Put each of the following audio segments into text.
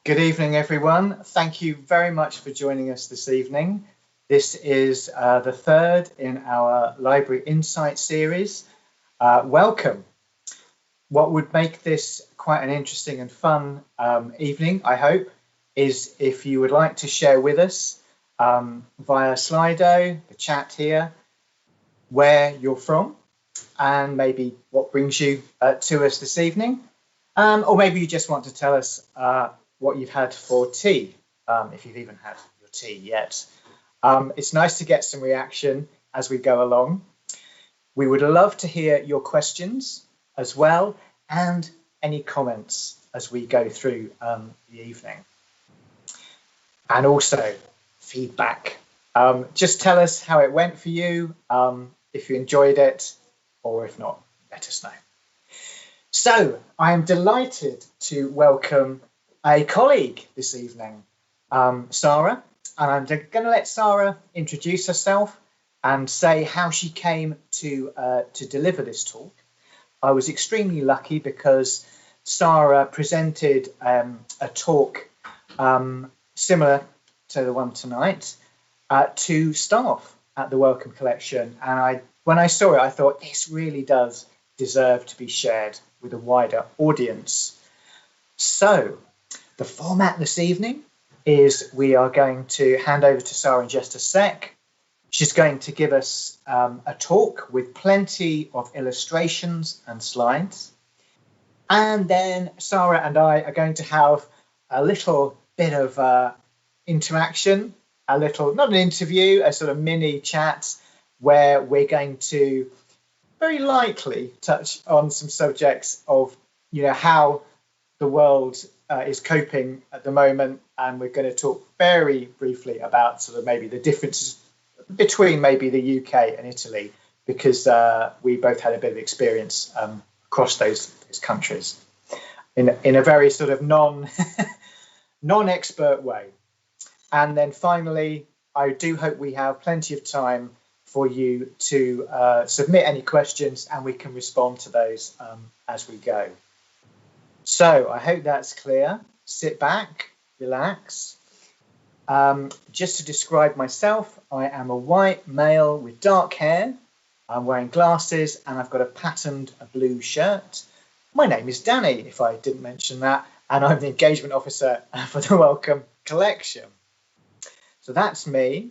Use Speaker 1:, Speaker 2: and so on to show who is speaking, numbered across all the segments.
Speaker 1: Good evening, everyone. Thank you very much for joining us this evening. This is the third in our Library Insight series. Welcome. What would make this quite an interesting and fun evening, I hope, is if you would like to share with us via Slido, the chat here, where you're from and maybe what brings you to us this evening. Or maybe you just want to tell us what you've had for tea, if you've even had your tea yet. It's nice to get some reaction as we go along. We would love to hear your questions as well, and any comments as we go through the evening. And also feedback. Just tell us how it went for you, if you enjoyed it, or if not, let us know. So I am delighted to welcome a colleague this evening, Sara, and I'm going to let Sara introduce herself and say how she came to deliver this talk. I was extremely lucky because Sara presented a talk similar to the one tonight to staff at the Wellcome Collection, and when I saw it, I thought this really does deserve to be shared with a wider audience. So the format this evening is we are going to hand over to Sara in just a sec. She's going to give us a talk with plenty of illustrations and slides. And then Sara and I are going to have a little bit of interaction, not an interview, a sort of mini chat where we're going to very likely touch on some subjects of, how the world is coping at the moment, and we're going to talk very briefly about sort of maybe the differences between maybe the UK and Italy, because we both had a bit of experience across those countries in a very sort of non-expert way. And then finally, I do hope we have plenty of time for you to submit any questions, and we can respond to those as we go. So I hope that's clear. Sit back, relax. Just to describe myself, I am a white male with dark hair. I'm wearing glasses and I've got a blue shirt. My name is Danny, if I didn't mention that, and I'm the engagement officer for the Wellcome Collection. So that's me.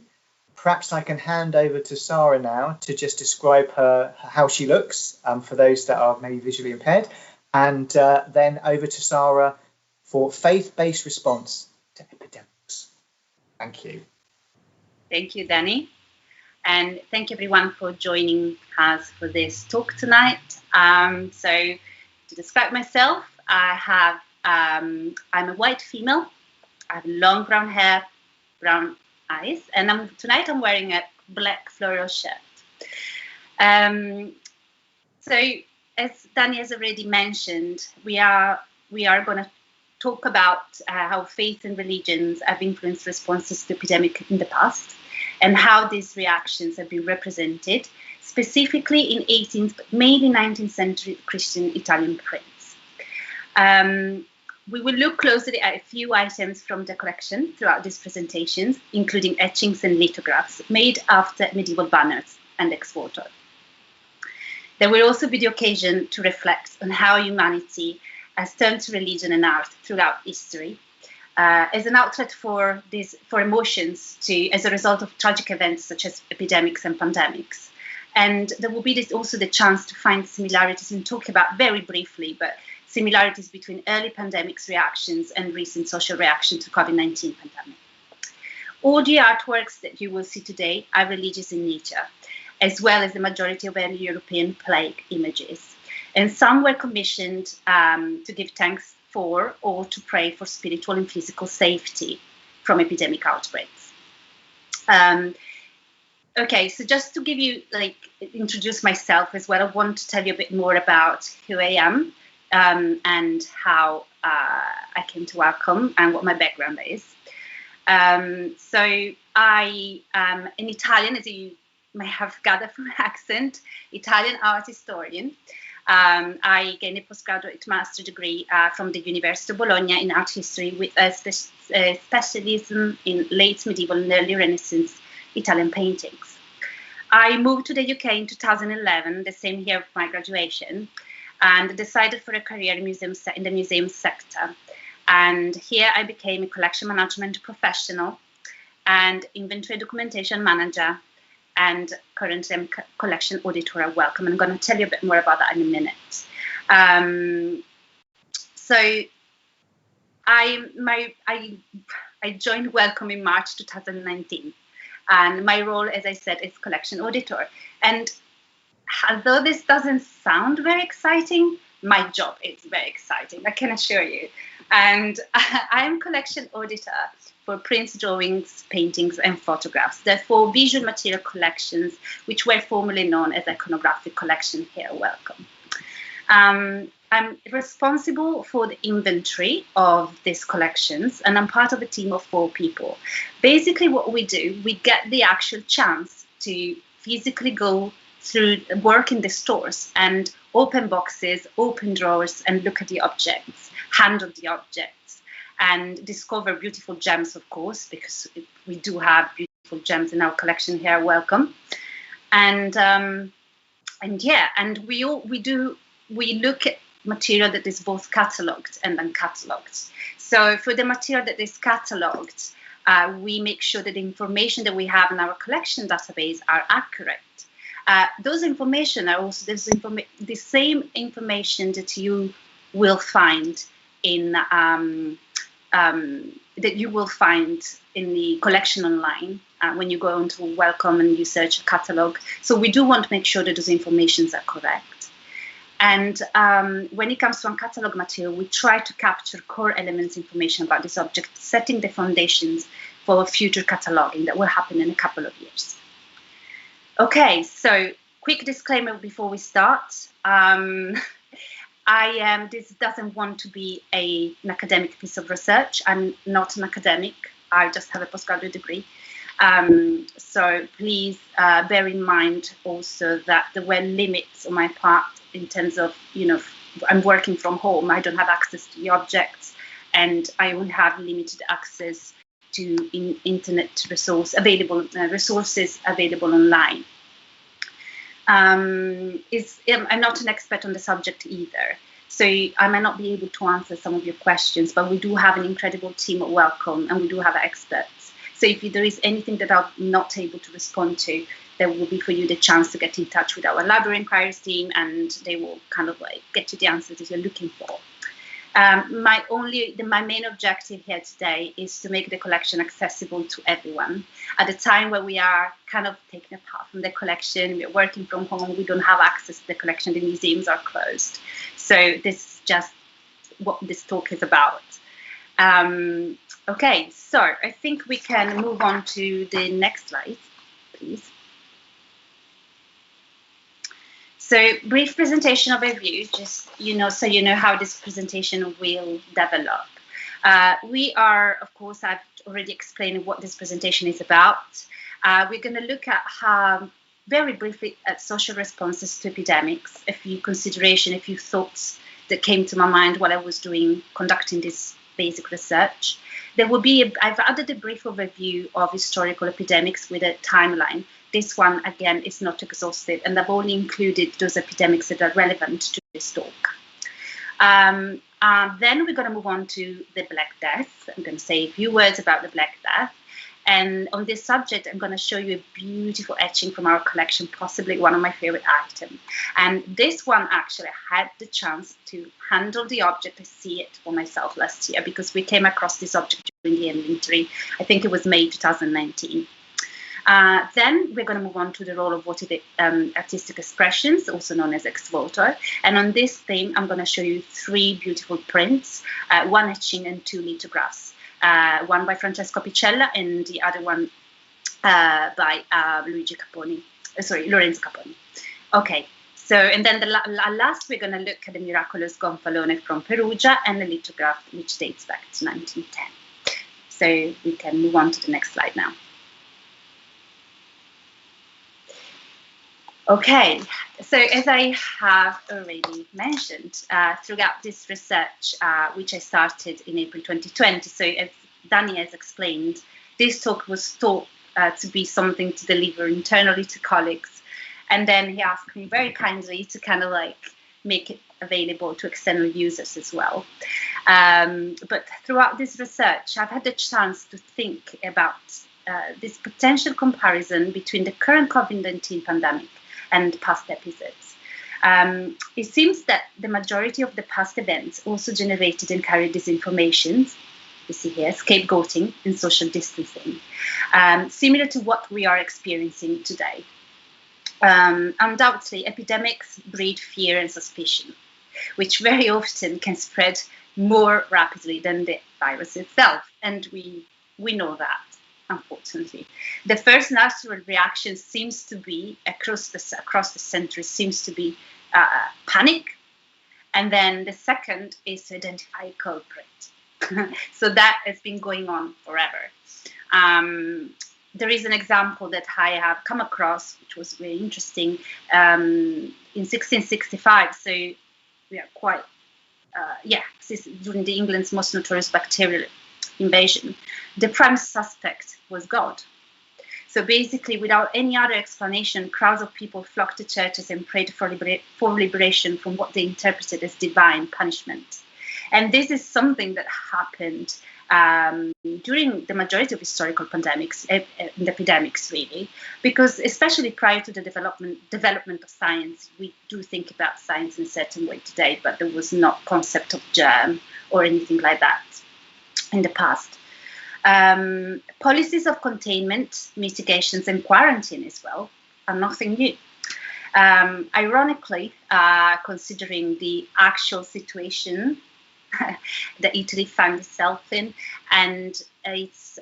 Speaker 1: Perhaps I can hand over to Sara now to just describe how she looks for those that are maybe visually impaired, and then over to Sara for faith-based response to epidemics. Thank you.
Speaker 2: Thank you, Danny. And thank you everyone for joining us for this talk tonight. So to describe myself, I'm a white female. I have long brown hair, brown eyes, and tonight I'm wearing a black floral shirt. So as Danny has already mentioned, we are going to talk about how faith and religions have influenced responses to the epidemic in the past, and how these reactions have been represented, specifically in 18th, mainly 19th century Christian Italian prints. We will look closely at a few items from the collection throughout these presentations, including etchings and lithographs made after medieval banners and ex-voto. There will also be the occasion to reflect on how humanity has turned to religion and art throughout history as an outlet for emotions as a result of tragic events such as epidemics and pandemics. And there will be also the chance to find similarities and talk about very briefly, but similarities between early pandemics reactions and recent social reaction to COVID-19 pandemic. All the artworks that you will see today are religious in nature, as well as the majority of early European plague images. And some were commissioned to give thanks for or to pray for spiritual and physical safety from epidemic outbreaks. Okay, so just to give you, introduce myself as well, I want to tell you a bit more about who I am. And how I came to Wellcome and what my background is. So I am an Italian, as you may have gathered from my accent, Italian art historian. I gained a postgraduate master degree from the University of Bologna in art history with a specialism in late medieval and early Renaissance Italian paintings. I moved to the UK in 2011, the same year of my graduation, and decided for a career in the museum sector. And here I became a collection management professional and inventory documentation manager, and currently I'm collection auditor at Wellcome. I'm going to tell you a bit more about that in a minute. So I joined Wellcome in March 2019, and my role, as I said, is collection auditor. And although this doesn't sound very exciting, my job is very exciting, I can assure you. And I am collection auditor for prints, drawings, paintings, and photographs. Therefore, visual material collections, which were formerly known as Iconography collection here at Wellcome. I'm responsible for the inventory of these collections, and I'm part of a team of 4 people. Basically, what we do, we get the actual chance to physically go through, work in the stores and open boxes, open drawers, and look at the objects, handle the objects, and discover beautiful gems, of course, because we do have beautiful gems in our collection here at Wellcome. And we look at material that is both catalogued and uncatalogued. So for the material that is catalogued, we make sure that the information that we have in our collection database are accurate. Those information are also the same information that you will find in the collection online when you go onto Wellcome and you search a catalogue. So we do want to make sure that those informations are correct. And when it comes to uncatalogued material, we try to capture core elements information about this object, setting the foundations for future cataloguing that will happen in a couple of years. Okay, so quick disclaimer before we start. This doesn't want to be an academic piece of research. I'm not an academic. I just have a postgraduate degree. So please bear in mind also that there were limits on my part in terms of, I'm working from home. I don't have access to the objects, and I will have limited access to internet resources available online. I'm not an expert on the subject either, so I might not be able to answer some of your questions, but we do have an incredible team at Wellcome, and we do have experts. So if there is anything that I'm not able to respond to, there will be for you the chance to get in touch with our library inquiries team, and they will kind of get you the answers that you're looking for. My main objective here today is to make the collection accessible to everyone. At a time where we are kind of taken apart from the collection, we're working from home, we don't have access to the collection, the museums are closed. So this is just what this talk is about. Okay, so I think we can move on to the next slide, please. So brief presentation overview, just, so you know how this presentation will develop. We are, of course, I've already explained what this presentation is about. We're going to look at very briefly at social responses to epidemics, a few thoughts that came to my mind while I was conducting this basic research. There will be, I've added a brief overview of historical epidemics with a timeline. This one, again, is not exhaustive, and I've only included those epidemics that are relevant to this talk. Then we're going to move on to the Black Death. I'm going to say a few words about the Black Death. And on this subject, I'm going to show you a beautiful etching from our collection, possibly one of my favorite items. And this one, actually, I had the chance to handle the object, to see it for myself last year, because we came across this object during the inventory. I think it was May 2019. Then we're going to move on to the role of votive artistic expressions, also known as ex-voto. And on this theme, I'm going to show you 3 beautiful prints, 1 etching and 2 lithographs. One by Francesco Picella and the other one by Lorenzo Caponi. Okay, so, and then the last we're going to look at the Miraculous Gonfalone from Perugia and the lithograph, which dates back to 1910. So we can move on to the next slide now. Okay, So as I have already mentioned, throughout this research, which I started in April 2020, so as Danny has explained, this talk was thought to be something to deliver internally to colleagues. And then he asked me very kindly to kind of like make it available to external users as well. But throughout this research, I've had the chance to think about this potential comparison between the current COVID-19 pandemic and past episodes. It seems that the majority of the past events also generated and carried disinformation, you see here, scapegoating and social distancing, similar to what we are experiencing today. Undoubtedly, epidemics breed fear and suspicion, which very often can spread more rapidly than the virus itself, and we know that. Unfortunately, the first natural reaction seems to be across the century seems to be panic, and then the second is to identify a culprit. So that has been going on forever. There is an example that I have come across, which was very interesting, in 1665. So we are quite, this is during the England's most notorious bacterial invasion. The prime suspect was God. So basically, without any other explanation, crowds of people flocked to churches and prayed for liberation from what they interpreted as divine punishment. And this is something that happened during the majority of historical pandemics, and epidemics really, because especially prior to the development of science, we do think about science in a certain way today, but there was not concept of germ or anything like that in the past. Policies of containment, mitigations, and quarantine as well are nothing new. Ironically, considering the actual situation that Italy found itself in, and it's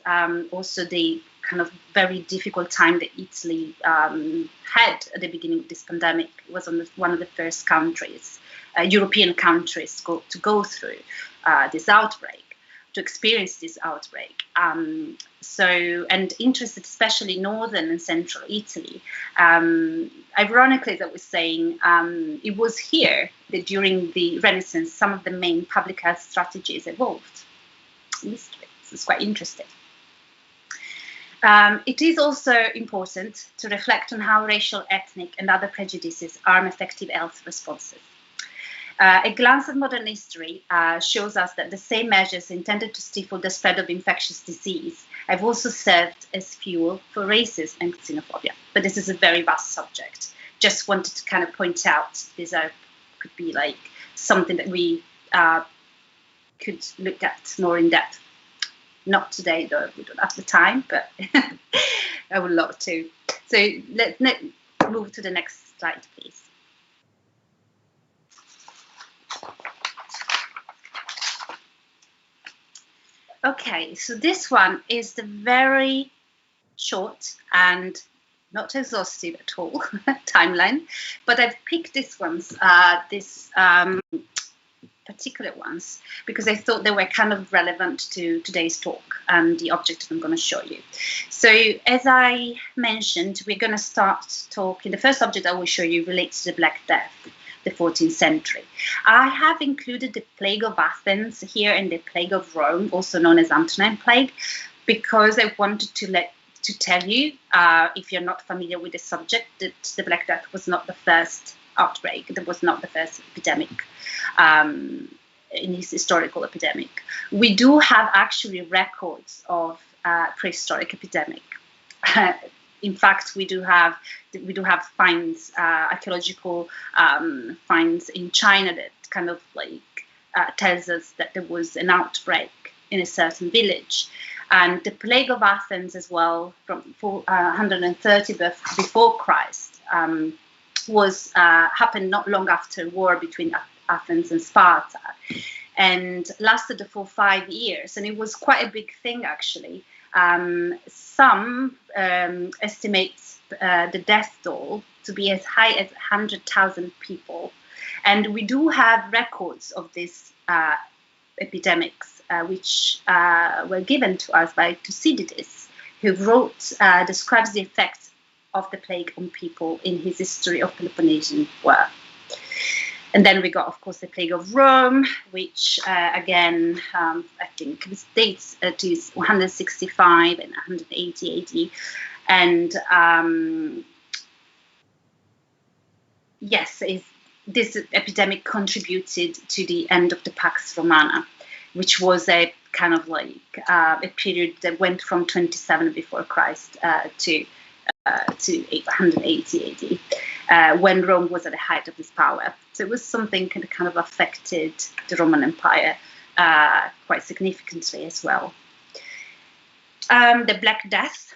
Speaker 2: also the kind of very difficult time that Italy had at the beginning of this pandemic. It was one of the first countries, European countries, to go through this outbreak, to experience this outbreak. And interested especially northern and central Italy. Ironically, that was saying, it was here that during the Renaissance, some of the main public health strategies evolved. This is quite interesting. It is also important to reflect on how racial, ethnic, and other prejudices harm effective health responses. A glance at modern history shows us that the same measures intended to stifle the spread of infectious disease have also served as fuel for racism and xenophobia. But this is a very vast subject. Just wanted to kind of point out this could be like something that we could look at more in depth. Not today, though, we don't have the time, but I would love to. So let's move to the next slide, please. Okay, so this one is the very short and not exhaustive at all timeline, but I've picked these ones, particular ones, because I thought they were kind of relevant to today's talk and the object I'm going to show you. So as I mentioned, we're going to start talking. The first object I will show you relates to the Black Death, the 14th century. I have included the Plague of Athens here and the Plague of Rome, also known as Antonine Plague, because I wanted to tell you, if you're not familiar with the subject, that the Black Death was not the first outbreak. That was not the first epidemic, in this historical epidemic. We do have actually records of prehistoric epidemic. In fact, we do have finds, archaeological finds in China that kind of like tells us that there was an outbreak in a certain village. And the Plague of Athens as well, from 430 before Christ, was happened not long after war between Athens and Sparta, and lasted for 5 years. And it was quite a big thing, actually. Some estimate the death toll to be as high as 100,000 people. And we do have records of these epidemics, which were given to us by Thucydides, who describes the effects of the plague on people in his history of Peloponnesian War. And then we got, of course, the plague of Rome, which again, I think dates to 165 and 180 AD. And yes, this epidemic contributed to the end of the Pax Romana, which was a kind of like a period that went from 27 before Christ to 180 AD, when Rome was at the height of its power. So it was something that kind of affected the Roman Empire quite significantly as well. The Black Death,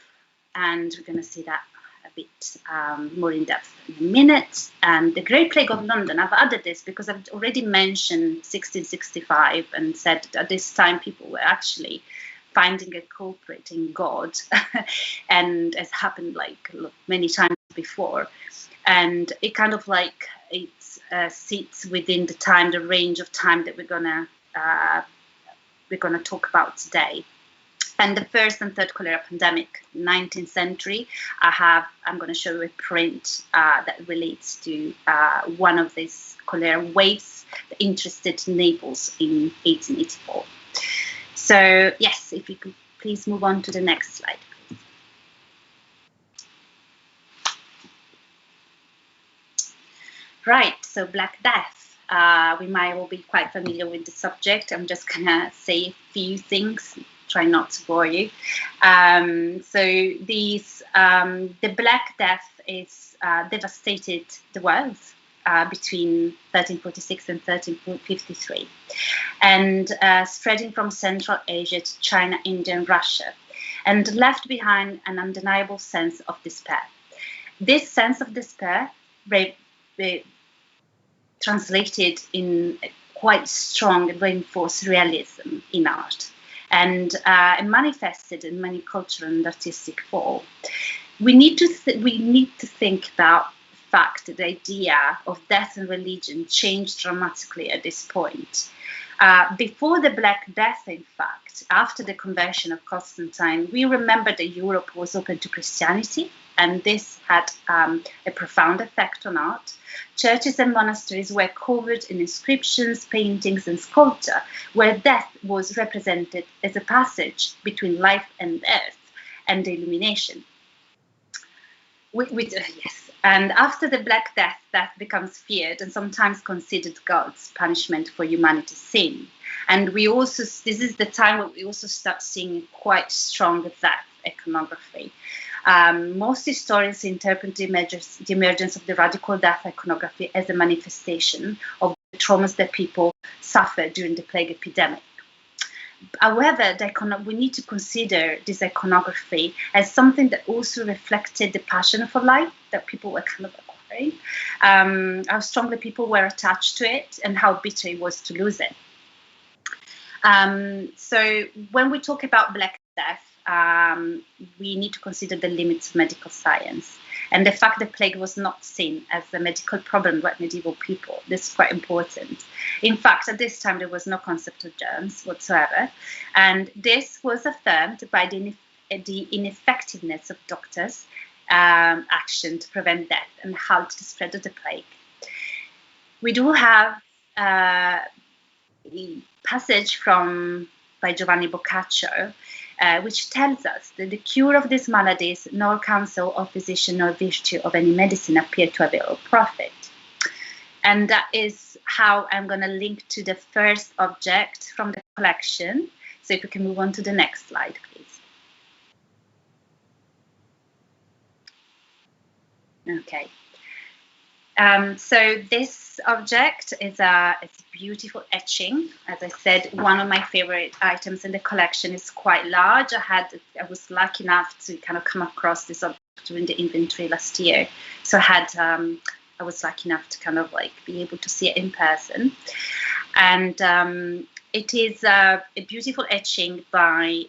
Speaker 2: and we're going to see that a bit more in depth in a minute. And the Great Plague of London, I've added this because I've already mentioned 1665 and said that at this time people were actually finding a culprit in God, and as happened like many times before. And it kind of like it sits within the range of time that we're gonna talk about today. And the first and third cholera pandemic, 19th century, I'm going to show you a print that relates to one of these cholera waves that interested Naples in 1884. So yes, if you could please move on to the next slide, please. Right, so Black Death. We might all be quite familiar with the subject. I'm just going to say a few things, try not to bore you. The Black Death is devastated the world between 1346 and 1353, and spreading from Central Asia to China, India, and Russia, and left behind an undeniable sense of despair. This sense of despair translated in quite strong and reinforced realism in art, and manifested in many cultural and artistic forms. We need to think about the fact that the idea of death and religion changed dramatically at this point. Before the Black Death, in fact, after the conversion of Constantine, we remember that Europe was open to Christianity, and this had a profound effect on art. Churches and monasteries were covered in inscriptions, paintings, and sculpture, where death was represented as a passage between life and earth and the illumination. Yes. And after the Black Death, death becomes feared and sometimes considered God's punishment for humanity's sin. And this is the time when we also start seeing quite strong death iconography. Most historians interpret the emergence of the radical death iconography as a manifestation of the traumas that people suffered during the plague epidemic. However, we need to consider this iconography as something that also reflected the passion for life that people were kind of acquiring, how strongly people were attached to it, and how bitter it was to lose it. So when we talk about Black Death, we need to consider the limits of medical science and the fact that plague was not seen as a medical problem by medieval people. This is quite important. In fact, at this time, there was no concept of germs whatsoever, and this was affirmed by the ineffectiveness of doctors' action to prevent death and halt the spread of the plague. We do have a passage by Giovanni Boccaccio, which tells us that the cure of these maladies, nor counsel of physician nor virtue of any medicine appear to avail profit. And that is how I'm going to link to the first object from the collection. So if we can move on to the next slide, please. Okay. So this object is a beautiful etching. As I said, one of my favorite items in the collection. Is quite large. I was lucky enough to kind of come across this object during the inventory last year. So I was lucky enough to kind of like be able to see it in person. And it is a beautiful etching by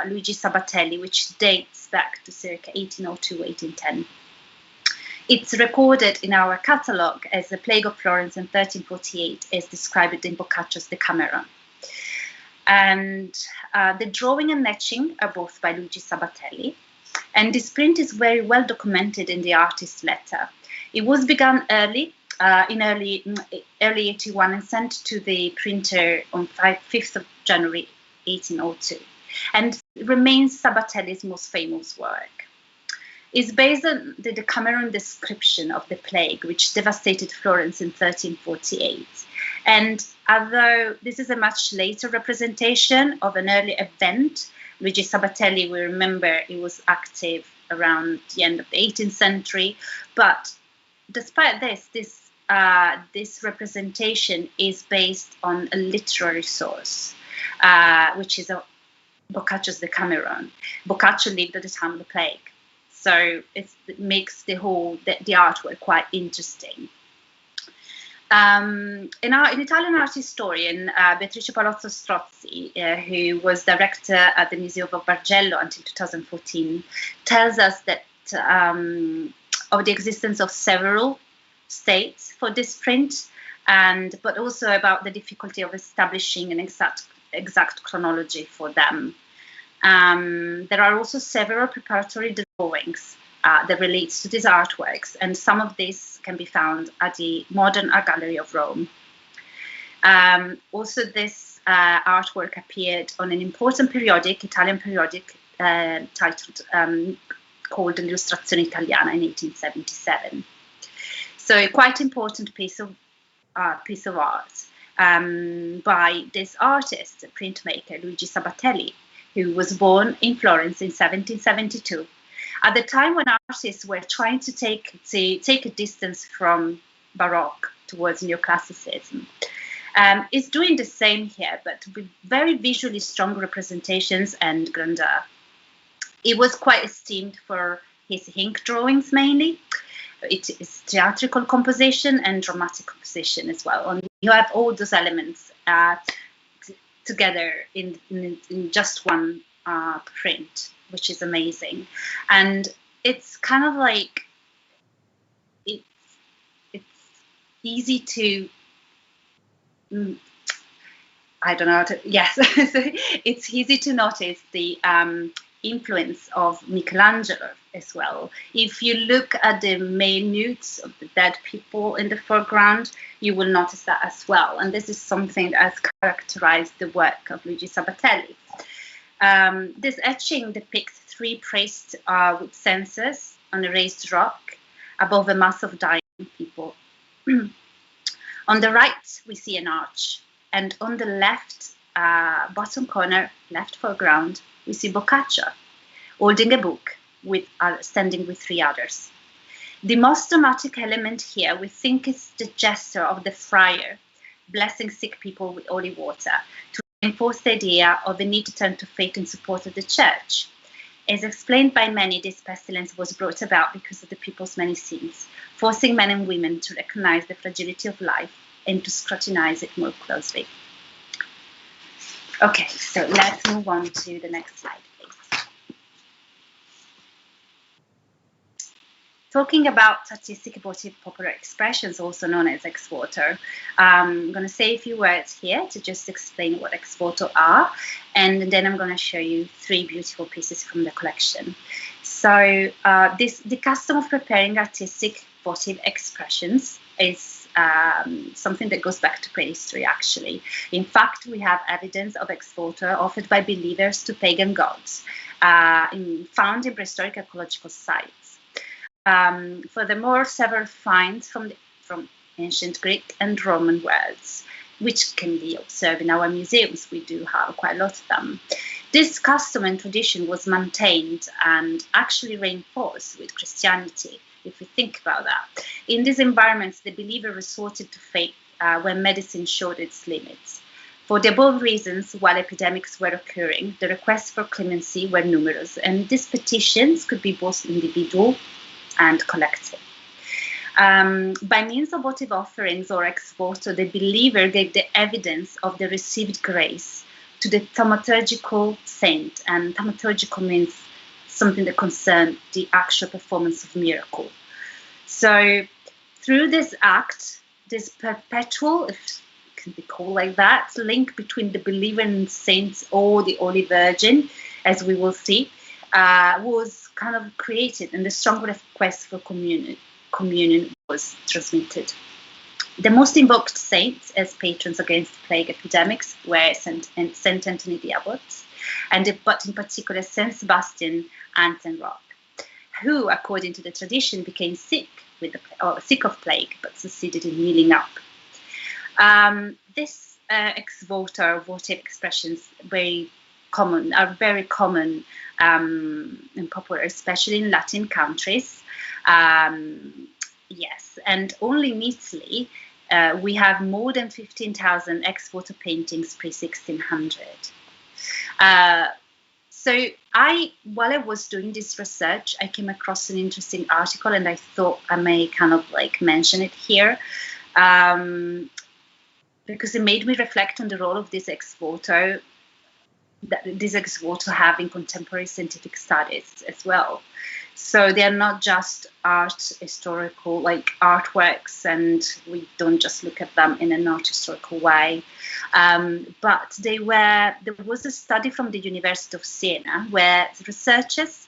Speaker 2: Luigi Sabatelli, which dates back to circa 1802, 1810. It's recorded in our catalogue as the Plague of Florence in 1348, as described in Boccaccio's Decameron. And the drawing and etching are both by Luigi Sabatelli, And this print is very well documented in the artist's letter. It was begun early 81 and sent to the printer on 5th of January 1802, and remains Sabatelli's most famous work. It's based on the Decameron description of the plague, which devastated Florence in 1348. And although this is a much later representation of an early event, Luigi Sabatelli, we remember he was active around the end of the 18th century. But despite this representation is based on a literary source, which is Boccaccio's Decameron. Boccaccio lived at the time of the plague. So it makes the artwork quite interesting. An Italian art historian, Beatrice Palozzo Strozzi, who was director at the Museum of Bargello until 2014, tells us that of the existence of several states for this print, but also about the difficulty of establishing an exact chronology for them. There are also several preparatory drawings that relates to these artworks, and some of these can be found at the Modern Art Gallery of Rome. Also, this artwork appeared on an important Italian periodic titled called L'Illustrazione Italiana in 1877. So a quite important piece of art by this artist, printmaker Luigi Sabatelli, who was born in Florence in 1772. At the time when artists were trying to take a distance from Baroque towards Neoclassicism. It's doing the same here, but with very visually strong representations and grandeur. He was quite esteemed for his ink drawings mainly. It is theatrical composition and dramatic composition as well. And you have all those elements together in just one print, which is amazing. And it's kind of like it's easy to it's easy to notice the influence of Michelangelo as well. If you look at the main nudes of the dead people in the foreground, you will notice that as well. And this is something that has characterized the work of Luigi Sabatelli. This etching depicts three priests with censers on a raised rock above a mass of dying people. On the right, we see an arch, and on the left bottom corner, left foreground, we see Boccaccio holding a book standing with three others. The most dramatic element here, we think, is the gesture of the friar blessing sick people with holy water to reinforce the idea of the need to turn to faith in support of the church. As explained by many, this pestilence was brought about because of the people's many sins, forcing men and women to recognize the fragility of life and to scrutinize it more closely. Okay, so let's move on to the next slide, please. Talking about artistic votive popular expressions, also known as ex-voto, I'm going to say a few words here to just explain what ex-voto are, and then I'm going to show you three beautiful pieces from the collection. So the custom of preparing artistic votive expressions is something that goes back to prehistory, actually. In fact, we have evidence of ex-voto offered by believers to pagan gods, found in prehistoric archaeological sites. Furthermore, several finds from ancient Greek and Roman worlds, which can be observed in our museums. We do have quite a lot of them. This custom and tradition was maintained and actually reinforced with Christianity, if we think about that. In these environments, the believer resorted to faith when medicine showed its limits. For the above reasons, while epidemics were occurring, the requests for clemency were numerous, and these petitions could be both individual and collective. By means of votive offerings or ex-voto, the believer gave the evidence of the received grace to the thaumaturgical saint, and thaumaturgical means something that concerns the actual performance of miracle. So through this act, this perpetual, if it can be called like that, link between the believer and saints or the Holy Virgin, as we will see, was kind of created, and the strong request for communion was transmitted. The most invoked saints as patrons against plague epidemics were Saint Anthony the Abbot, but in particular Saint Sebastian and Saint Roch, who, according to the tradition, became sick of plague, but succeeded in healing up. This ex-voto or votive expressions are very common and popular, especially in Latin countries. Yes, and only in Italy we have more than 15,000 ex-voto paintings pre-1600. So while I was doing this research, I came across an interesting article, and I thought I may kind of like mention it here, because it made me reflect on the role of this ex-voto have in contemporary scientific studies as well. So they are not just historical like artworks, and we don't just look at them in an art historical way. But there was a study from the University of Siena where researchers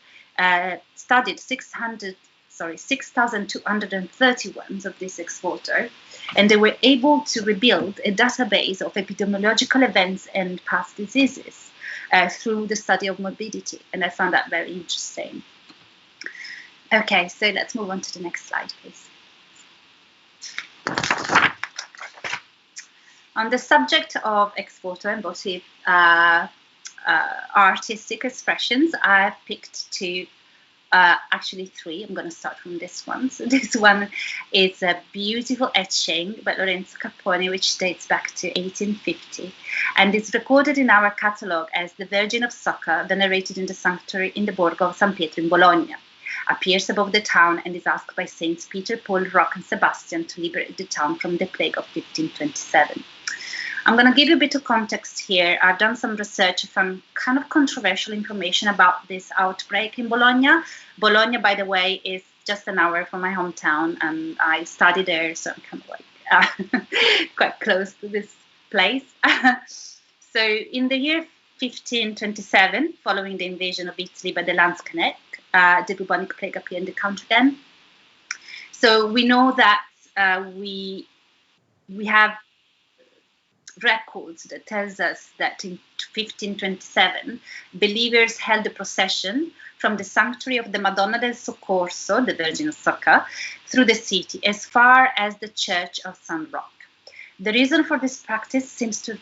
Speaker 2: studied 6,231 of this ex-voto, and they were able to rebuild a database of epidemiological events and past diseases through the study of morbidity, and I found that very interesting. Okay, so let's move on to the next slide, please. On the subject of ex-voto and votive artistic expressions, I've picked two. Actually three. I'm going to start from this one. So this one is a beautiful etching by Lorenzo Capponi, which dates back to 1850, and it's recorded in our catalogue as the Virgin of Succor, venerated in the sanctuary in the Borgo of San Pietro in Bologna. Appears above the town and is asked by Saints Peter, Paul, Roch, and Sebastian to liberate the town from the plague of 1527. I'm going to give you a bit of context here. I've done some research, found kind of controversial information about this outbreak in Bologna. Bologna, by the way, is just an hour from my hometown, and I studied there, so I'm kind of like quite close to this place. So in the year 1527, following the invasion of Italy by the Landsknecht, the bubonic plague appeared in the country again. So we know that we have records that tells us that in 1527, believers held a procession from the sanctuary of the Madonna del Soccorso, the Virgin of Succor, through the city as far as the church of San Roch. The reason for this practice seems to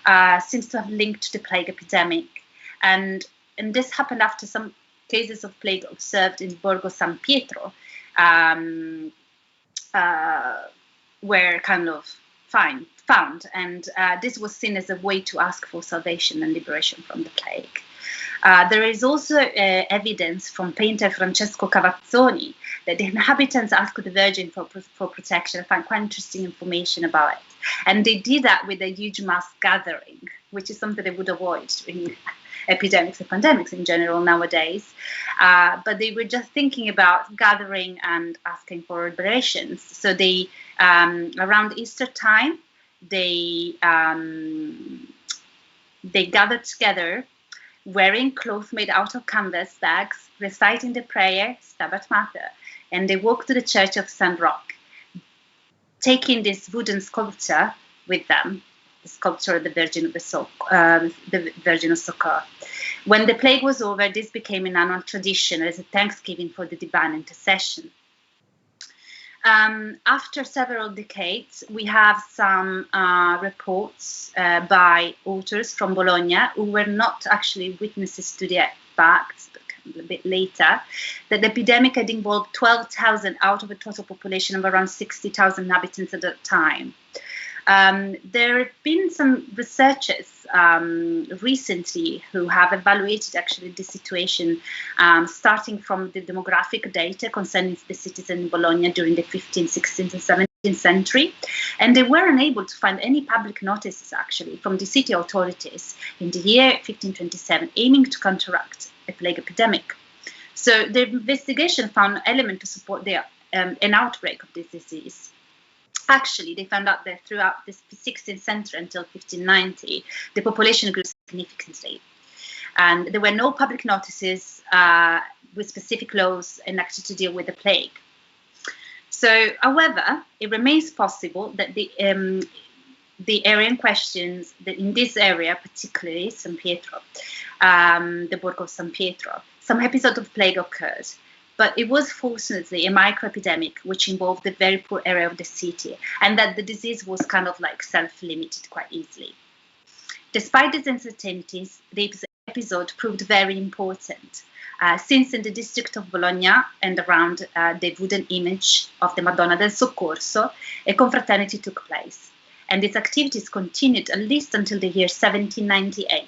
Speaker 2: have linked to the plague epidemic, and this happened after some cases of plague observed in Borgo San Pietro were kind of found, and this was seen as a way to ask for salvation and liberation from the plague. There is also evidence from painter Francesco Cavazzoni that the inhabitants asked the Virgin for protection. I find quite interesting information about it. And they did that with a huge mass gathering, which is something they would avoid during epidemics and pandemics in general nowadays. But they were just thinking about gathering and asking for liberations. So they, around Easter time, they gathered together wearing clothes made out of canvas bags, reciting the prayer Stabat Mater, and they walked to the church of San Roch, taking this wooden sculpture with them, the sculpture of the Virgin of Succor. When the plague was over, this became an annual tradition as a thanksgiving for the divine intercession. After several decades, we have some reports by authors from Bologna who were not actually witnesses to the facts, but a bit later, that the epidemic had involved 12,000 out of a total population of around 60,000 inhabitants at that time. There have been some researchers recently who have evaluated actually the situation, starting from the demographic data concerning the citizens in Bologna during the 15th, 16th, and 17th century, and they were unable to find any public notices actually from the city authorities in the year 1527 aiming to counteract a plague epidemic. So the investigation found elements to support an outbreak of this disease. Actually, they found out that throughout the 16th century until 1590, the population grew significantly. And there were no public notices with specific laws enacted to deal with the plague. So, however, it remains possible that the area in question, in this area, particularly San Pietro, the Borgo of San Pietro, some episode of plague occurred. But it was fortunately a microepidemic which involved the very poor area of the city, and that the disease was kind of like self-limited quite easily. Despite these uncertainties, the episode proved very important, since in the district of Bologna and around the wooden image of the Madonna del Soccorso, a confraternity took place, and its activities continued at least until the year 1798.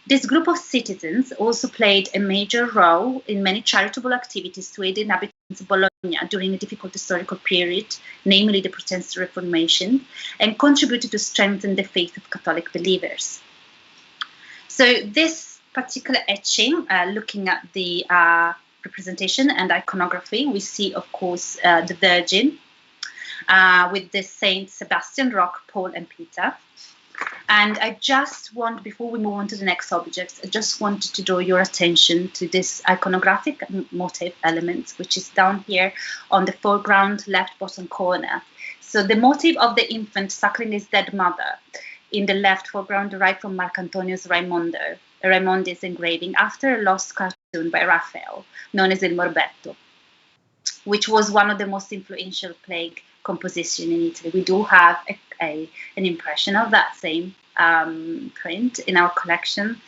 Speaker 2: This group of citizens also played a major role in many charitable activities to aid the inhabitants of Bologna during a difficult historical period, namely the Protestant Reformation, and contributed to strengthen the faith of Catholic believers. So this particular etching, looking at the representation and iconography, we see, of course, the Virgin with the Saints Sebastian, Roch, Paul, and Peter. And I just want, before we move on to the next object, I just wanted to draw your attention to this iconographic motif element, which is down here on the foreground left bottom corner. So the motif of the infant suckling his dead mother in the left foreground, derived from Marcantonio's Raimondi's engraving after a lost cartoon by Raphael, known as Il Morbetto, which was one of the most influential plague composition in Italy. We do have an impression of that same print in our collection.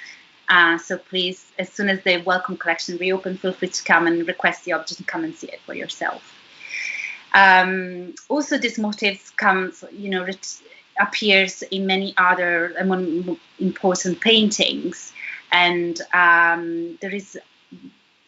Speaker 2: So please, as soon as the Wellcome Collection reopens, feel free to come and request the object and come and see it for yourself. Also, this motif comes, appears in many other important paintings, and there is,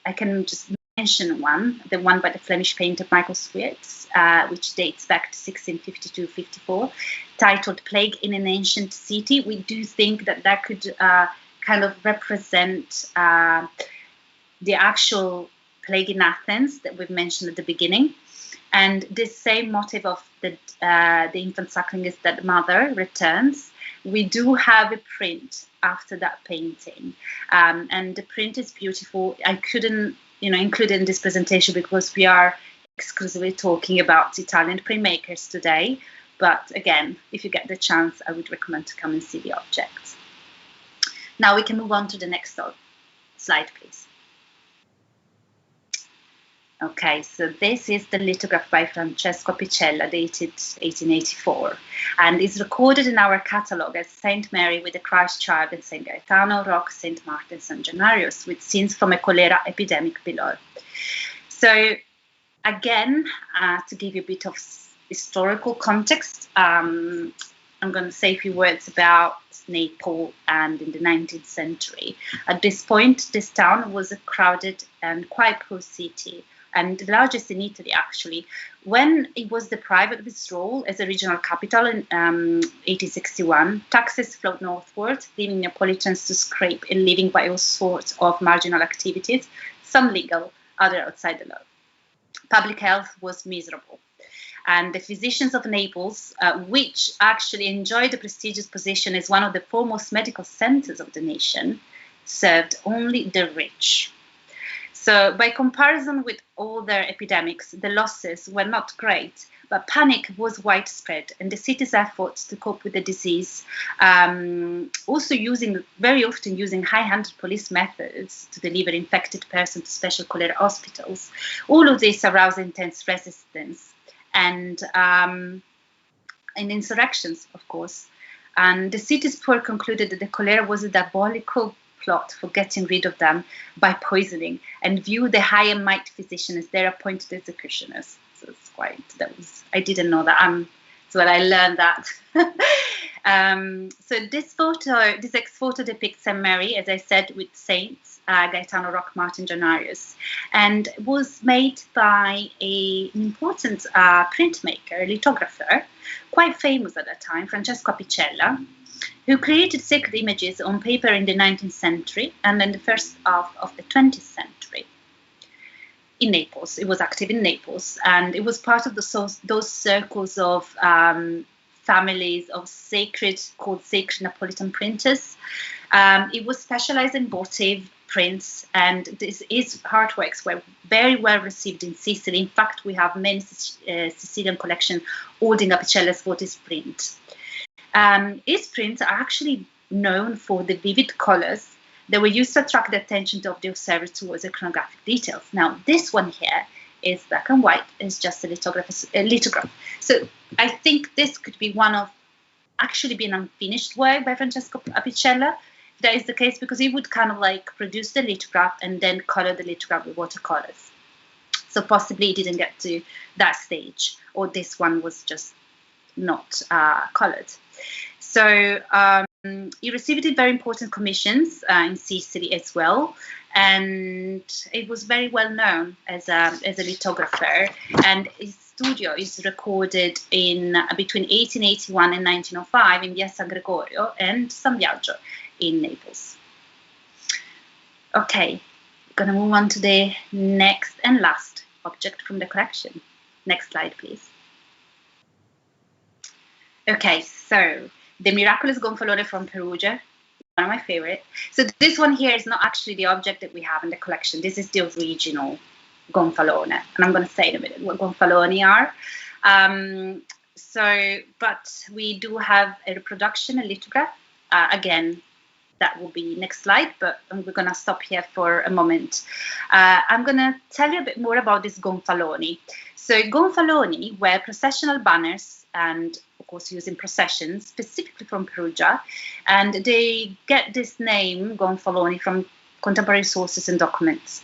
Speaker 2: I can just mention one, the one by the Flemish painter Michael Sweerts, which dates back to 1652-54, titled Plague in an Ancient City. We do think that that could kind of represent the actual plague in Athens that we've mentioned at the beginning. And this same motive of the infant suckling his dead mother returns. We do have a print after that painting, and the print is beautiful. I couldn't include it in this presentation because we are exclusively talking about Italian printmakers today. But again, if you get the chance, I would recommend to come and see the object. Now we can move on to the next slide, please. Okay, so this is the lithograph by Francesco Picella, dated 1884, and is recorded in our catalogue as Saint Mary with the Christ Child and Saint Gaetano, Roch, Saint Martin, Saint Gennarius, with scenes from a cholera epidemic below. So again, to give you a bit of historical context, I'm going to say a few words about Naples and in the 19th century. At this point, this town was a crowded and quite poor city, and the largest in Italy, actually. When it was deprived of its role as a regional capital in 1861, taxes flowed northward, leaving Neapolitans to scrape a living by all sorts of marginal activities, some legal, other outside the law. Public health was miserable. And the physicians of Naples, which actually enjoyed the prestigious position as one of the foremost medical centers of the nation, served only the rich. So by comparison with older epidemics, the losses were not great, but panic was widespread, and the city's efforts to cope with the disease, also very often using high-handed police methods to deliver infected persons to special cholera hospitals, all of this aroused intense resistance and insurrections, of course. And the city's poor concluded that the cholera was a diabolical plot for getting rid of them by poisoning, and viewed the high and mighty physician as their appointed executioners. So it's I didn't know that. So I learned that. So this ex-voto depicts St. Mary, as I said, with saints, Gaetano, Roch, Martin, Gennarius, and was made by an important printmaker, lithographer, quite famous at that time, Francesco Picella, who created sacred images on paper in the 19th century and in the first half of the 20th century. In Naples, it was active in Naples, and it was part of those circles of families of called sacred Napolitan printers. It was specialized in votive prints, and his artworks were very well received in Sicily. In fact, we have many Sicilian collections holding Apicella's votive print. His prints are actually known for the vivid colors that were used to attract the attention of the observer towards iconographic details. Now, this one here is black and white. It's just a lithograph. So I think this could be one of actually be an unfinished work by Francesco Apicella. If that is the case, because he would kind of like produce the lithograph and then color the lithograph with watercolors. So possibly he didn't get to that stage, or this one was just not colored. So he received very important commissions in Sicily as well, and it was very well known as a lithographer. And his studio is recorded in between 1881 and 1905 in Via San Gregorio and San Biagio in Naples. Okay, we're going to move on to the next and last object from the collection. Next slide, please. Okay, so the Miraculous gonfalone from Perugia, one of my favorite. So this one here is not actually the object that we have in the collection. This is the original gonfalone, and I'm going to say in a minute what gonfaloni are. But we do have a reproduction, a lithograph. Again, that will be next slide, but we're going to stop here for a moment. I'm going to tell you a bit more about this gonfaloni. So gonfaloni were processional banners, and of course used in processions, specifically from Perugia, and they get this name gonfaloni from contemporary sources and documents.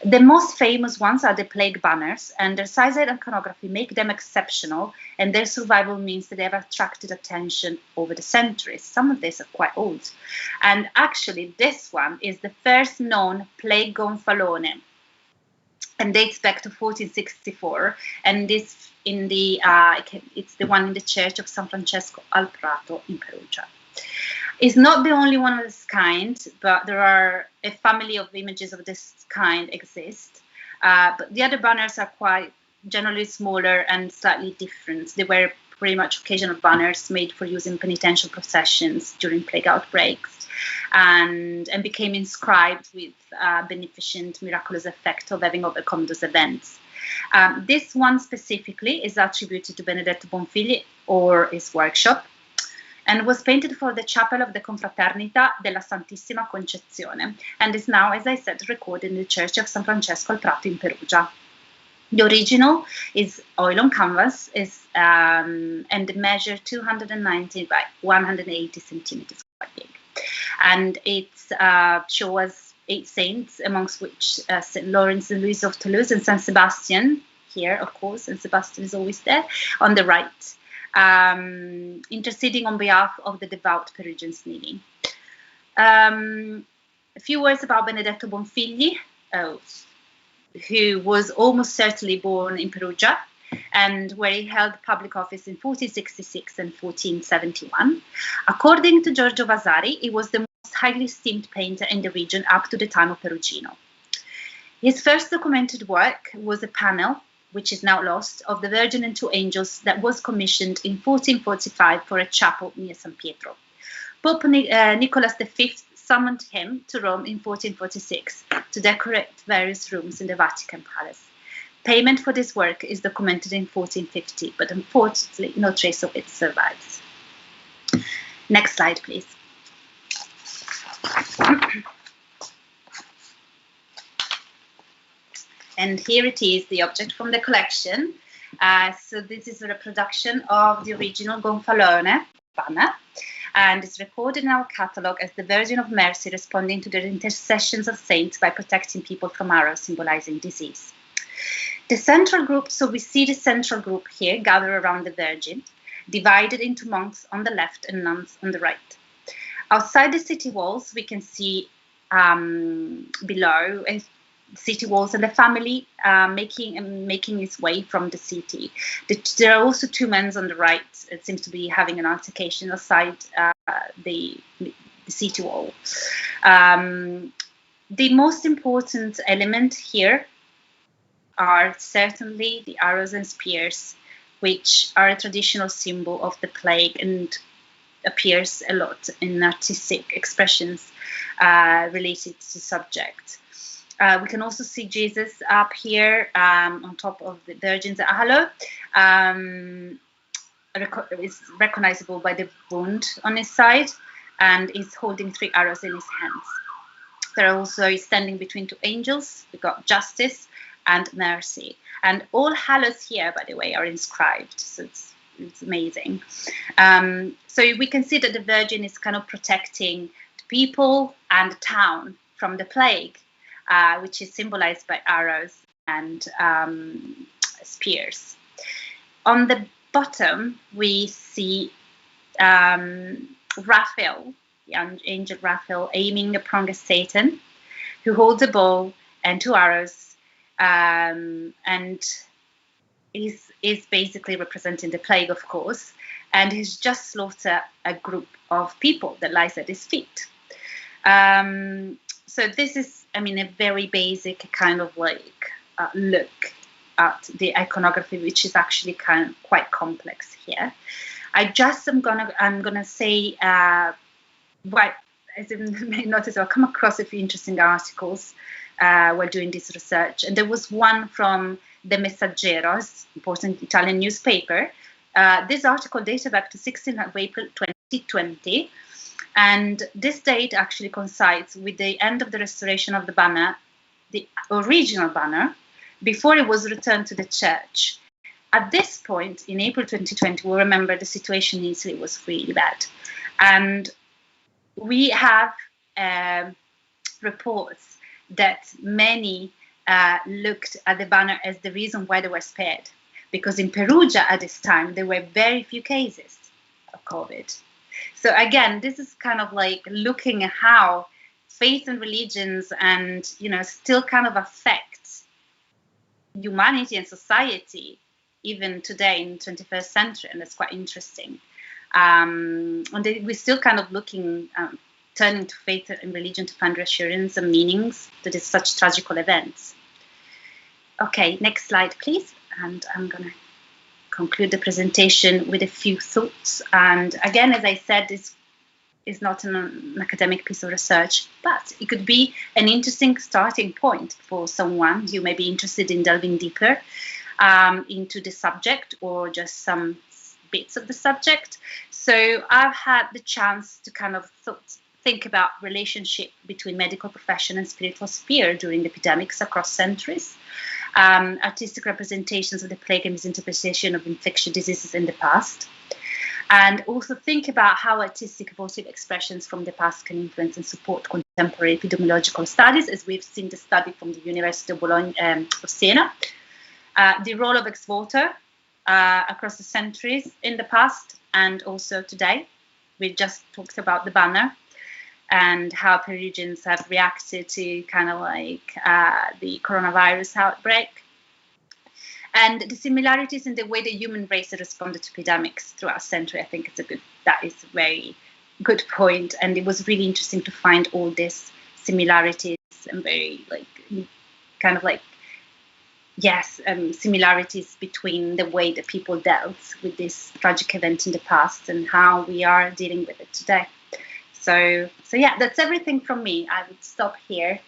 Speaker 2: The most famous ones are the plague banners, and their size and iconography make them exceptional, and their survival means that they have attracted attention over the centuries. Some of these are quite old. And actually, this one is the first known plague gonfalone, and dates back to 1464, and this in the it's the one in the church of San Francesco al Prato in Perugia. It's not the only one of this kind, but there are a family of images of this kind exist. But the other banners are quite generally smaller and slightly different. They were pretty much occasional banners made for use in penitential processions during plague outbreaks, and became inscribed with beneficent, miraculous effect of having overcome those events. This one specifically is attributed to Benedetto Bonfigli or his workshop, and was painted for the chapel of the Confraternita della Santissima Concezione, and is now, as I said, recorded in the Church of San Francesco al Prato in Perugia. The original is oil on canvas, and measures 290 by 180 centimeters, quite big. And it shows 8 saints, amongst which St. Lawrence and Louis of Toulouse, and St. Sebastian, here, of course, and Sebastian is always there, on the right, interceding on behalf of the devout Perugians kneeling. A few words about Benedetto Bonfigli, who was almost certainly born in Perugia, and where he held public office in 1466 and 1471. According to Giorgio Vasari, he was the most highly esteemed painter in the region up to the time of Perugino. His first documented work was a panel, which is now lost, of the Virgin and 2 angels that was commissioned in 1445 for a chapel near San Pietro. Pope Nicholas V summoned him to Rome in 1446 to decorate various rooms in the Vatican Palace. Payment for this work is documented in 1450, but unfortunately no trace of it survives. Next slide, please. And here it is, the object from the collection. So this is a reproduction of the original gonfalone banner, and it's recorded in our catalogue as the Virgin of Mercy responding to the intercessions of saints by protecting people from arrows, symbolizing disease. The central group, so we see the central group here gather around the Virgin, divided into monks on the left and nuns on the right. Outside the city walls, we can see below city walls and the family making its way from the city. There are also 2 men on the right. It seems to be having an altercation outside the city wall. The most important element here are certainly the arrows and spears which are a traditional symbol of the plague and appears a lot in artistic expressions related to subject. We can also see Jesus up here on top of the Virgin's halo. Is recognizable by the wound on his side, and is holding 3 arrows in his hands. There are also standing between 2 angels. We've got justice and mercy. And all hallows here, by the way, are inscribed. So it's amazing. So we can see that the Virgin is kind of protecting the people and the town from the plague, which is symbolized by arrows and spears. On the bottom, we see Raphael, the angel Raphael, aiming a prong at Satan, who holds a bow and 2 arrows, and is basically representing the plague, of course, and he's just slaughtered a group of people that lies at his feet. So this is, I mean, a very basic kind of like look at the iconography, which is actually quite complex here. I'm gonna say what, as you may notice, I've come across a few interesting articles while doing this research, and there was one from the Messaggero, important Italian newspaper. This article dated back to 16th of April 2020, and this date actually coincides with the end of the restoration of the banner, the original banner, before it was returned to the church. At this point, in April 2020, we remember the situation in Italy was really bad. And we have reports that many looked at the banner as the reason why they were spared. Because in Perugia at this time, there were very few cases of COVID. So again, this is kind of like looking at how faith and religions and, still kind of affect humanity and society even today in the 21st century, and that's quite interesting. And we're still kind of looking, turning to faith and religion to find reassurance and meanings to these such tragical events. Okay, next slide, please. And I'm going to conclude the presentation with a few thoughts. And again, as I said, this is not an academic piece of research, but it could be an interesting starting point for someone who may be interested in delving deeper into the subject or just some bits of the subject. So I've had the chance to kind of think about relationship between medical profession and spiritual sphere during the epidemics across centuries, artistic representations of the plague and misinterpretation of infectious diseases in the past, and also think about how artistic votive expressions from the past can influence and support contemporary epidemiological studies, as we've seen the study from the University of Bologna of Siena, the role of ex-voto across the centuries in the past and also today. We just talked about the banner and how Perugians have reacted to kind of like the coronavirus outbreak, and the similarities in the way the human race has responded to epidemics throughout the century. I think that is a very good point, and it was really interesting to find all these similarities and very similarities between the way that people dealt with this tragic event in the past and how we are dealing with it today. So yeah, that's everything from me. I would stop here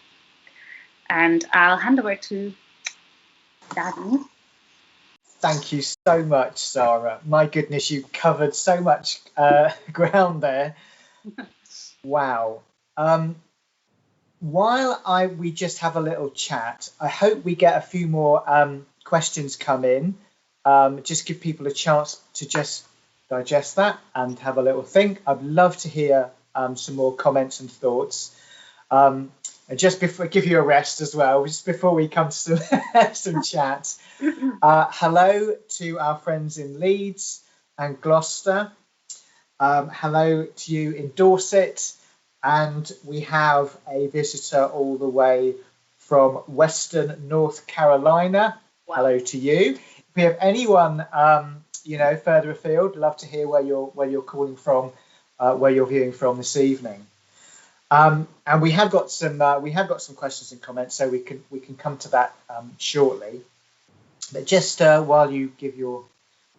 Speaker 2: and I'll hand over to Danny.
Speaker 1: Thank you so much, Sara. My goodness, you covered so much ground there. Wow. While we just have a little chat, I hope we get a few more questions come in. Just give people a chance to just digest that and have a little think. I'd love to hear some more comments and thoughts. And just before I give you a rest as well, just before we come to some chat, hello to our friends in Leeds and Gloucester. Hello to you in Dorset. And we have a visitor all the way from Western North Carolina. Wow. Hello to you. If we have anyone, further afield, love to hear where you're calling from, where you're viewing from this evening. And we have got some questions and comments, so we can come to that shortly. But just while you give your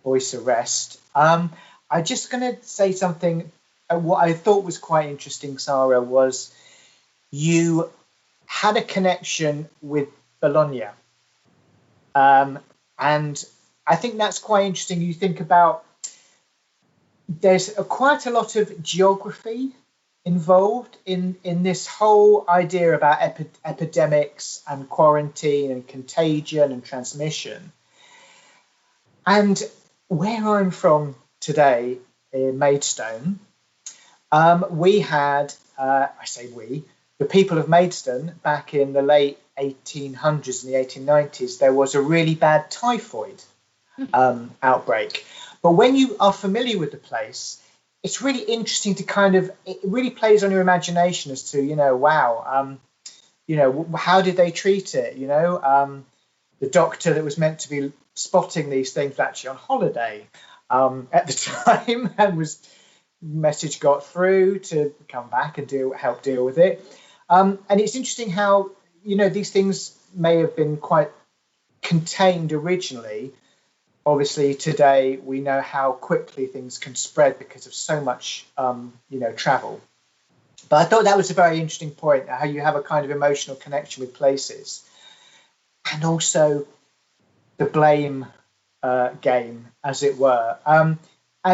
Speaker 1: voice arrest. I'm just going to say something. What I thought was quite interesting, Sara, was you had a connection with Bologna. And I think that's quite interesting. You think about, there's quite a lot of geography involved in this whole idea about epidemics and quarantine and contagion and transmission. And where I'm from today in Maidstone, we had, I say we, the people of Maidstone back in the late 1800s and the 1890s, there was a really bad typhoid outbreak. But when you are familiar with the place, it's really interesting to it really plays on your imagination as to, wow, how did they treat it? The doctor that was meant to be spotting these things was actually on holiday at the time, and message got through to come back and help deal with it. And it's interesting how, these things may have been quite contained originally. Obviously, today we know how quickly things can spread because of so much, travel. But I thought that was a very interesting point, how you have a kind of emotional connection with places. And also the blame game, as it were. And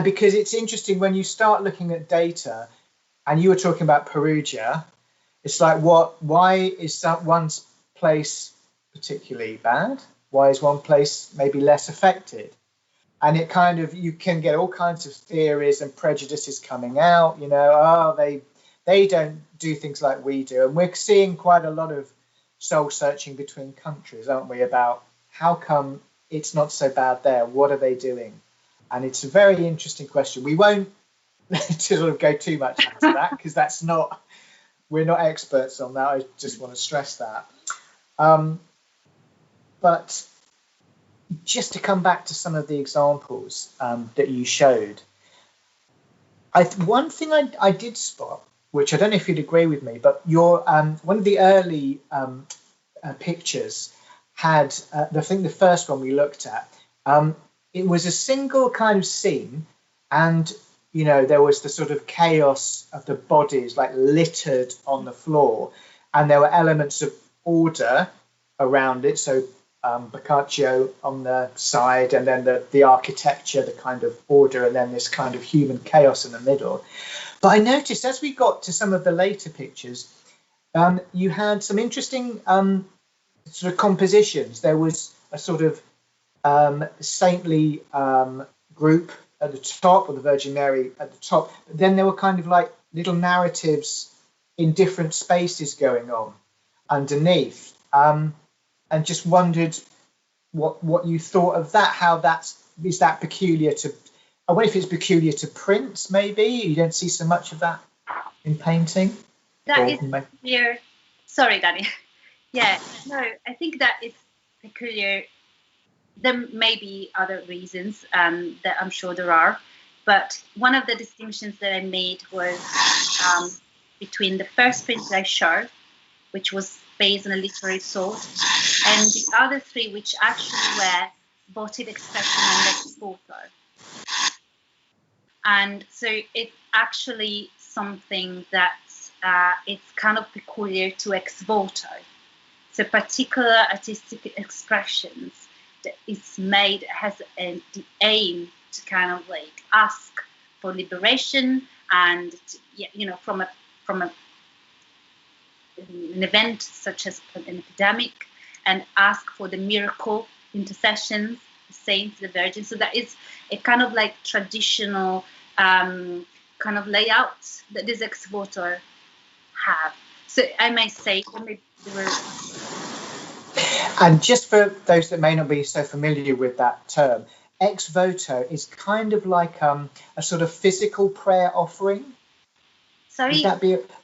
Speaker 1: because it's interesting when you start looking at data, and you were talking about Perugia, it's like, why is one place particularly bad? Why is one place maybe less affected? And it you can get all kinds of theories and prejudices coming out, they don't do things like we do. And we're seeing quite a lot of soul searching between countries, aren't we, about how come it's not so bad there? What are they doing? And it's a very interesting question. We won't sort of go too much into that because we're not experts on that. I just want to stress that. But just to come back to some of the examples that you showed, one thing I did spot, which I don't know if you'd agree with me, but your one of the early pictures had, I think the first one we looked at, it was a single kind of scene, and there was the sort of chaos of the bodies like littered on the floor, and there were elements of order around it. So Boccaccio on the side, and then the architecture, the kind of order, and then this kind of human chaos in the middle. But I noticed as we got to some of the later pictures, you had some interesting sort of compositions. There was a sort of saintly group at the top, or the Virgin Mary at the top. But then there were kind of like little narratives in different spaces going on underneath. And just wondered what you thought of that. Is that peculiar to? I wonder if it's peculiar to prints. Maybe you don't see so much of that in painting.
Speaker 2: That is peculiar. Sorry, Danny. Yeah, no, I think that is peculiar. There may be other reasons that I'm sure there are, but one of the distinctions that I made was between the first print that I showed, which was based on a literary source, and the other three, which actually were votive expression and ex-voto. And so it's actually something that it's kind of peculiar to ex-voto. So particular artistic expressions that is made has the aim to kind of like ask for liberation and from an event such as an epidemic, and ask for the miracle intercessions, the saints, the virgin. So that is a kind of like traditional kind of layout that this ex-voto have. So I may say,
Speaker 1: and just for those that may not be so familiar with that term, ex-voto is kind of like a sort of physical prayer offering.
Speaker 2: Sorry?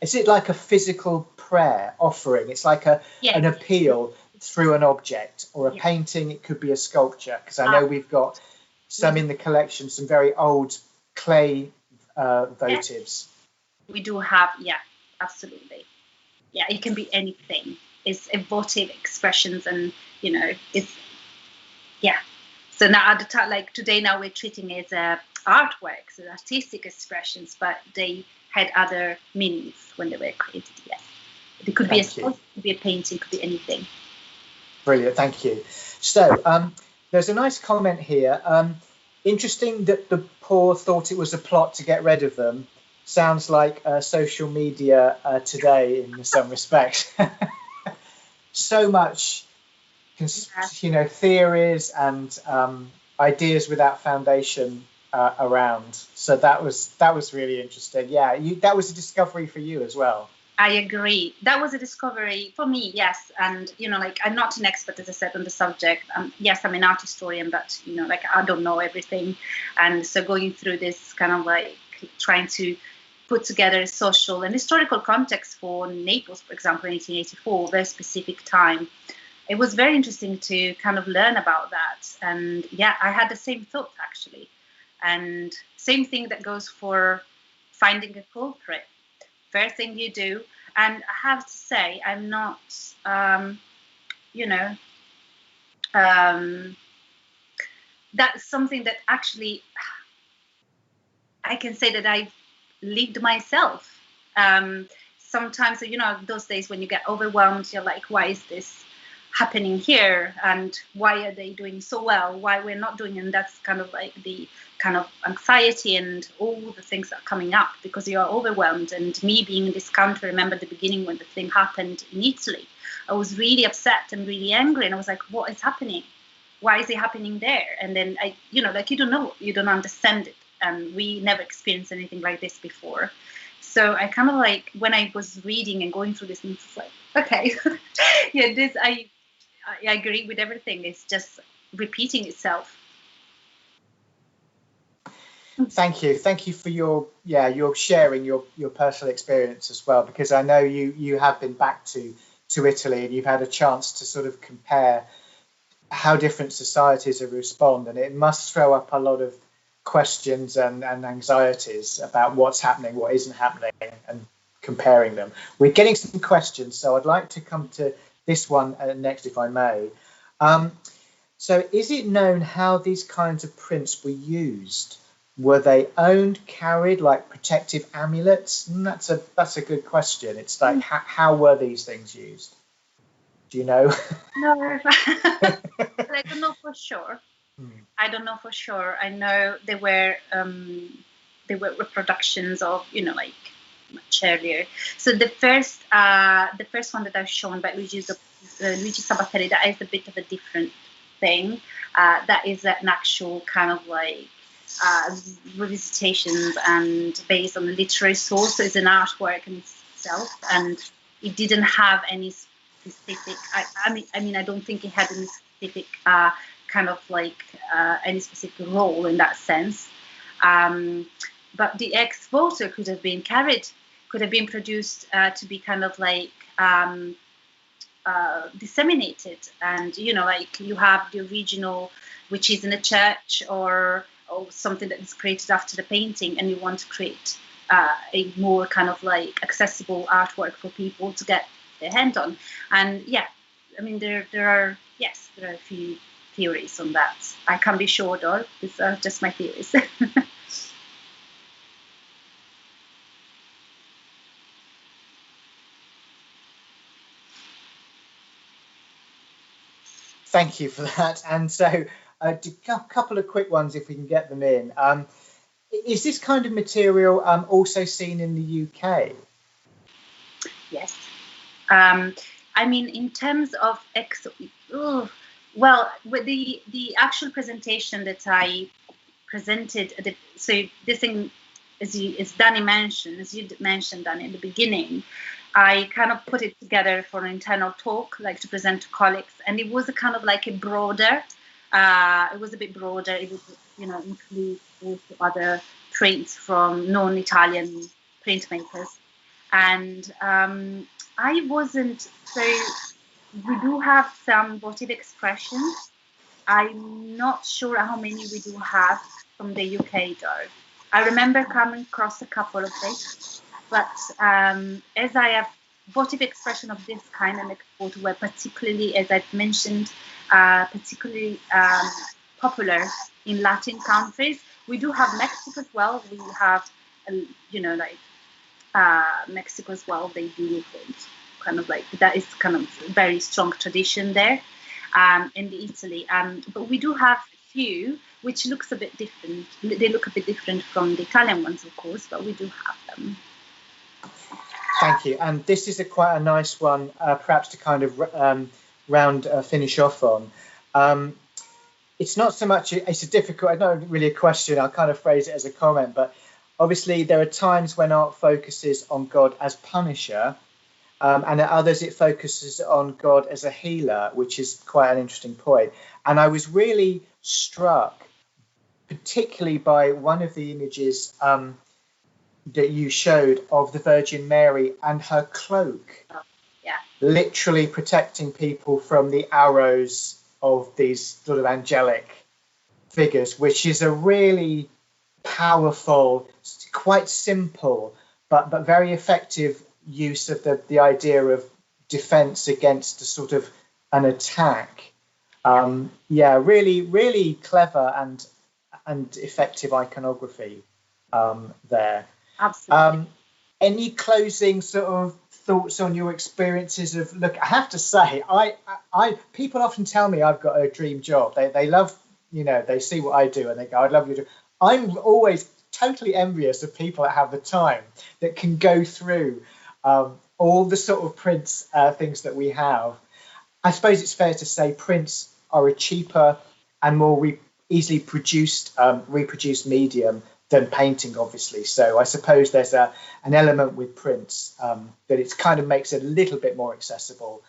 Speaker 1: Is it like a physical prayer offering? It's like an appeal through an object or a painting. It could be a sculpture, because I know we've got some in the collection, some very old clay votives.
Speaker 2: We do have, absolutely. Yeah, it can be anything. It's votive expressions, and it's So now at the time, like today, now we're treating it as artworks, as artistic expressions, but they had other meanings when they were created. Yes, it could be a sculpture, could be a painting, could be anything.
Speaker 1: Brilliant, thank you. So there's a nice comment here. Interesting that the poor thought it was a plot to get rid of them. Sounds like social media today in some respects. So much, theories and ideas without foundation around. So that was really interesting. Yeah, that was a discovery for you as well.
Speaker 2: I agree. That was a discovery for me, yes. And, I'm not an expert, as I said, on the subject. Yes, I'm an art historian, but, I don't know everything. And so going through this kind of trying to put together a social and historical context for Naples, for example, in 1884, very specific time. It was very interesting to kind of learn about that. And yeah, I had the same thought, actually. And same thing that goes for finding a culprit. First thing you do, and I have to say, I'm not, that's something that actually I can say that I've lived myself. Sometimes, those days when you get overwhelmed, you're like, why is this happening here? And why are they doing so well? Why we're not doing it? And that's kind of like the kind of anxiety and all the things that are coming up because you are overwhelmed. And me being in this country, I remember the beginning when the thing happened in Italy, I was really upset and really angry. And I was like, what is happening? Why is it happening there? And then you don't know, you don't understand it. And we never experienced anything like this before. So I kind of when I was reading and going through this, and it's like, okay, yeah, I agree with everything. It's just repeating itself.
Speaker 1: Thank you for your sharing your personal experience as well, because I know you have been back to Italy and you've had a chance to sort of compare how different societies respond, and it must throw up a lot of questions and anxieties about what's happening, what isn't happening, and comparing them. We're getting some questions, so I'd like to come to this one next, if I may. So is it known how these kinds of prints were used? Were they owned, carried, like protective amulets? That's a good question. It's like, how were these things used? Do you know?
Speaker 2: No, I don't know for sure. I don't know for sure. I know there were reproductions of, much earlier. So the first one that I've shown by Luigi Sabatelli, that is a bit of a different thing. That is an actual kind of revisitations and based on a literary source. So it's an artwork in itself, and it didn't have any specific. I mean, I don't think it had any specific kind of any specific role in that sense. But the ex-voto could have been carried, could have been produced to be kind of disseminated, and you have the original, which is in a church or something that is created after the painting, and you want to create a more kind of accessible artwork for people to get their hand on. And yeah, I mean there are a few theories on that. I can't be sure though. These are just my theories.
Speaker 1: Thank you for that. And so a couple of quick ones if we can get them in. Is this kind of material also seen in the UK?
Speaker 2: Yes. I mean, in terms of with the actual presentation that I presented, so this thing, as you mentioned, Danny, in the beginning, I kind of put it together for an internal talk, to present to colleagues, and it was a kind of a broader. It was a bit broader. It would, include also other prints from non-Italian printmakers, and I wasn't so. We do have some votive expressions. I'm not sure how many we do have from the UK though. I remember coming across a couple of things, but as I have votive expression of this kind and ex-voto were particularly, as I've mentioned, particularly popular in Latin countries. We do have Mexico as well. We have, Mexico as well. They do kind of like, that is kind of very strong tradition there. In Italy, but we do have a few which looks a bit different. They look a bit different from the Italian ones, of course, but we do have them.
Speaker 1: Thank you. And this is quite a nice one, perhaps to kind of finish off on. It's not so much, it's a difficult, not really a question, I'll kind of phrase it as a comment, but obviously there are times when art focuses on God as punisher, and at others it focuses on God as a healer, which is quite an interesting point. And I was really struck, particularly by one of the images that you showed of the Virgin Mary and her cloak, literally protecting people from the arrows of these sort of angelic figures, which is a really powerful, quite simple, but very effective use of the idea of defense against a sort of an attack. Really, really clever and effective iconography there.
Speaker 2: Absolutely.
Speaker 1: Any closing sort of thoughts on your experiences of, look, I have to say, I people often tell me I've got a dream job. They love, they see what I do and they go, I'd love you to. I'm always totally envious of people that have the time, that can go through all the sort of prints things that we have. I suppose it's fair to say prints are a cheaper and more easily reproduced medium than painting, obviously. So I suppose there's an element with prints that it kind of makes it a little bit more accessible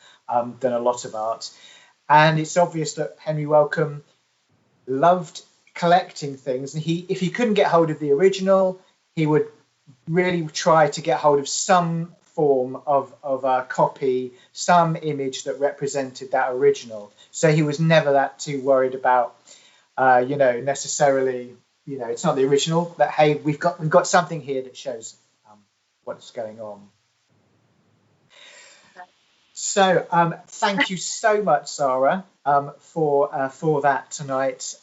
Speaker 1: than a lot of art. And it's obvious that Henry Wellcome loved collecting things, and if he couldn't get hold of the original, he would really try to get hold of some form of a copy, some image that represented that original. So he was never that too worried about necessarily, it's not the original, but hey, we've got something here that shows what's going on. So thank you so much, Sara, for that tonight.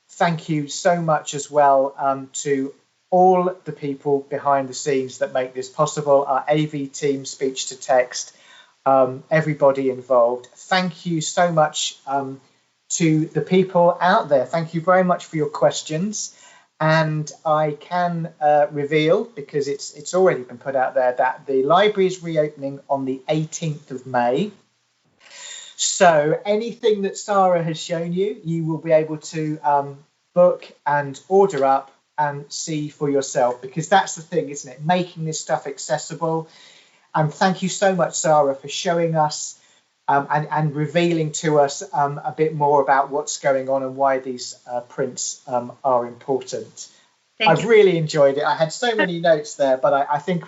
Speaker 1: Thank you so much as well to all the people behind the scenes that make this possible, our AV team, speech to text, everybody involved. Thank you so much to the people out there. Thank you very much for your questions. And I can reveal, because it's already been put out there, that the library is reopening on the 18th of May. So anything that Sara has shown you, you will be able to book and order up and see for yourself, because that's the thing, isn't it? Making this stuff accessible. And thank you so much, Sara, for showing us and revealing to us a bit more about what's going on and why these prints are important. I've really enjoyed it. I had so many notes there, but I think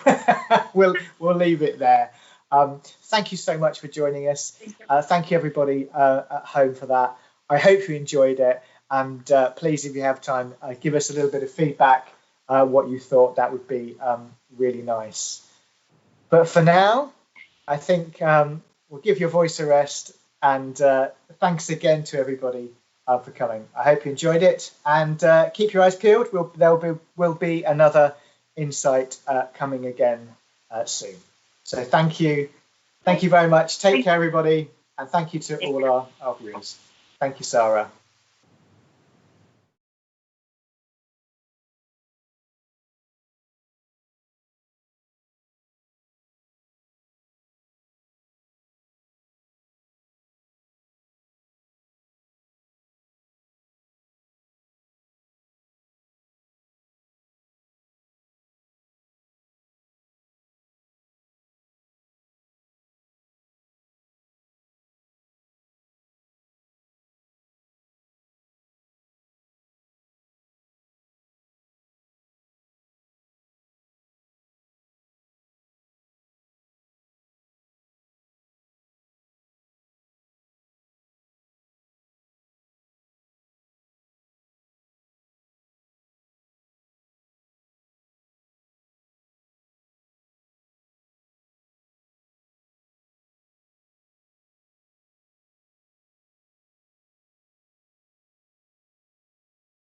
Speaker 1: we'll leave it there. Thank you so much for joining us. Thank you, everybody at home, for that. I hope you enjoyed it. And please, if you have time, give us a little bit of feedback, what you thought. That would be really nice. But for now, I think we'll give your voice a rest. And thanks again to everybody for coming. I hope you enjoyed it. And keep your eyes peeled. There will be another Insight coming again soon. So thank you. Thank you very much. Take care, everybody. And thank you to all our viewers. Thank you, Sara.